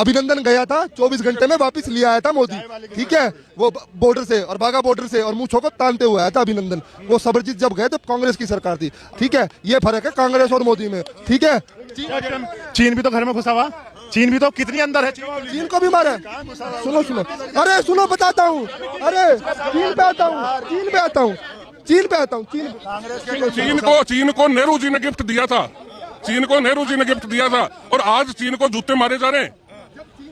अभिनंदन गया था, 24 घंटे में वापस लिया आया था मोदी, ठीक है, वो बॉर्डर से और बाघा बॉर्डर से, और मूंछों को तानते हुए आया था अभिनंदन। वो सबरजीत जब गए तो कांग्रेस की सरकार थी, ठीक है, ये फर्क है कांग्रेस और मोदी में, ठीक है। चीन भी तो घर में घुसा हुआ, चीन भी तो कितनी अंदर है, चीन को भी मारा। सुनो सुनो, अरे सुनो बताता हूँ, अरे चीन पे आता हूँ, चीन पे आता हूँ, चीन पे आता हूँ, चीन को नेहरू जी ने गिफ्ट दिया था, चीन को नेहरू जी ने गिफ्ट दिया था, और आज चीन को जूते मारे जा रहे हैं।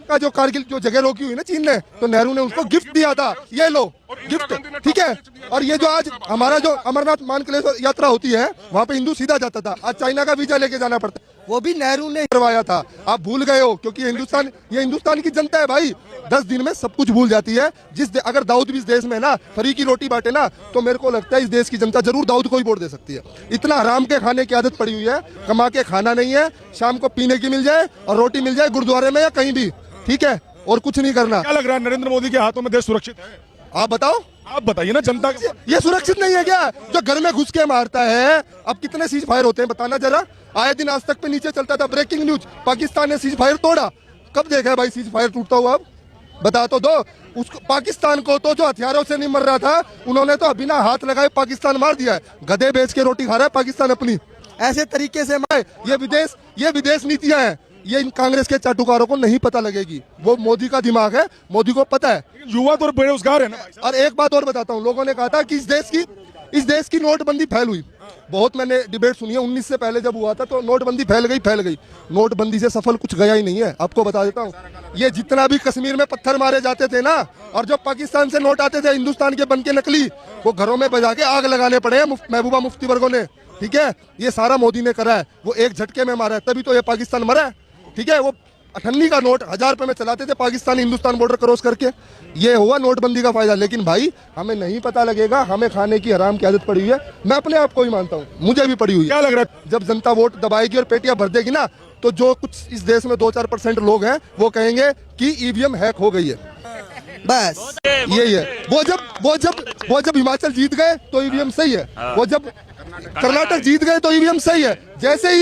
का जो कारगिल जो जगह रोकी हुई ना चीन ने, तो नेहरू ने उसको गिफ्ट दिया था, ये लो गिफ्ट, ठीक है। और ये जो आज हमारा जो अमरनाथ मानकलेश्वर यात्रा होती है, वहाँ पे हिंदू सीधा जाता था, आज चाइना का वीजा लेके जाना पड़ता है, वो भी नेहरू ने करवाया था। आप भूल गए हो, क्योंकि ये हिंदुस्तान की जनता है भाई, 10 दिन में सब कुछ भूल जाती है। अगर दाऊद भी इस देश में ना फ्री की रोटी बांटे ना, तो मेरे को लगता है इस देश की जनता जरूर दाऊद को ही वोट दे सकती है। इतना हराम के खाने की आदत पड़ी हुई है, कमा के खाना नहीं है, शाम को पीने की मिल जाए और रोटी मिल जाए गुरुद्वारे में या कहीं भी, ठीक है, और कुछ नहीं करना। क्या लग रहा है नरेंद्र मोदी के हाथों में देश सुरक्षित है? आप बताओ, आप बताइए ना, जनता ये सुरक्षित नहीं है क्या? जो घर में घुस के मारता है, अब कितने सीज फायर होते हैं बताना जरा। आए दिन आज तक पे नीचे चलता था ब्रेकिंग न्यूज, पाकिस्तान ने सीज फायर तोड़ा। कब देखा है भाई सीज फायर टूटता हुआ? अब बता तो दो उसको। पाकिस्तान को तो जो हथियारों से नहीं मर रहा था, उन्होंने तो बिना हाथ लगाए पाकिस्तान मार दिया है। गधे बेच के रोटी खा रहा है पाकिस्तान अपनी, ऐसे तरीके से। ये विदेश नीतियां हैं, ये इन कांग्रेस के चाटुकारों को नहीं पता लगेगी। वो मोदी का दिमाग है, मोदी को पता है। युवा तो बेरोजगार है ना। और एक बात और बताता हूँ, लोगों ने कहा था कि इस देश की नोटबंदी फैल हुई। बहुत मैंने डिबेट सुनी है, 19 से पहले जब हुआ था तो नोटबंदी फैल गई। नोटबंदी से सफल कुछ गया ही नहीं है। आपको बता देता हूँ, ये जितना भी कश्मीर में पत्थर मारे जाते थे ना, और जो पाकिस्तान से नोट आते थे हिंदुस्तान के बन के नकली, वो घरों में बजा के आग लगाने पड़े हैं महबूबा मुफ्ती वर्गों ने, ठीक है। ये सारा मोदी ने करा है, वो एक झटके में मारा है, तभी तो ये पाकिस्तान मरा है, ठीक है। वो 98 का नोट 1000 रुपए में चलाते थे पाकिस्तान हिंदुस्तान बॉर्डर क्रॉस करके। ये हुआ नोटबंदी का फायदा। लेकिन भाई हमें नहीं पता लगेगा, हमें खाने की हराम की आदत पड़ी हुई है। मैं अपने आप को ही मानता हूँ, मुझे भी पड़ी हुई है। क्या लग रहा है जब जनता वोट दबाएगी और पेटियां भर देगी ना, तो जो कुछ इस देश में 2-4% लोग हैं, वो कहेंगे कि ईवीएम हैक हो गई है, बस यही है। वो जब हिमाचल जीत गए तो ईवीएम सही है, वो जब कर्नाटक जीत गए तो ईवीएम सही है। जैसे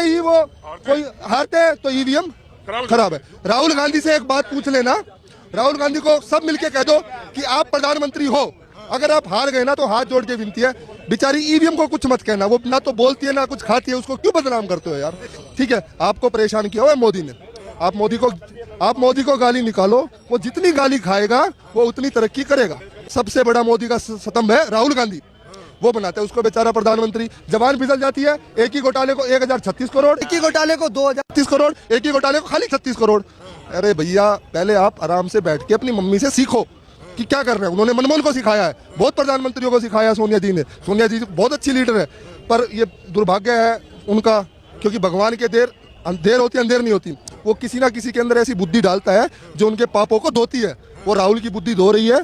ही वो कोई हारते हैं तो ईवीएम खराब है। राहुल गांधी से एक बात पूछ लेना, राहुल गांधी को सब मिलके कह दो कि आप प्रधानमंत्री हो, अगर आप हार गए ना तो हाथ जोड़ के विनती है, बेचारी ईवीएम को कुछ मत कहना, वो ना तो बोलती है ना कुछ खाती है, उसको क्यों बदनाम करते हो यार, ठीक है। आपको परेशान किया हुआ है मोदी ने, आप मोदी को गाली निकालो, वो जितनी गाली खाएगा वो उतनी तरक्की करेगा। सबसे बड़ा मोदी का स्तंभ है राहुल गांधी, वो बनाते हैं उसको बेचारा प्रधानमंत्री। जबान फिसल जाती है, एक ही घोटाले को 1036 करोड़, एक ही घोटाले को 2036 करोड़, एक ही घोटाले को खाली 36 करोड़। अरे भैया, पहले आप आराम से बैठ के अपनी मम्मी से सीखो कि क्या कर रहे हैं। उन्होंने मनमोहन को सिखाया है, बहुत प्रधानमंत्रियों को सिखाया सोनिया जी ने। सोनिया जी बहुत अच्छी लीडर है, पर ये दुर्भाग्य है उनका, क्योंकि भगवान के देर होती अंधेर नहीं होती। वो किसी ना किसी के अंदर ऐसी बुद्धि डालता है जो उनके पापों को धोती है। वो राहुल की बुद्धि धो रही है।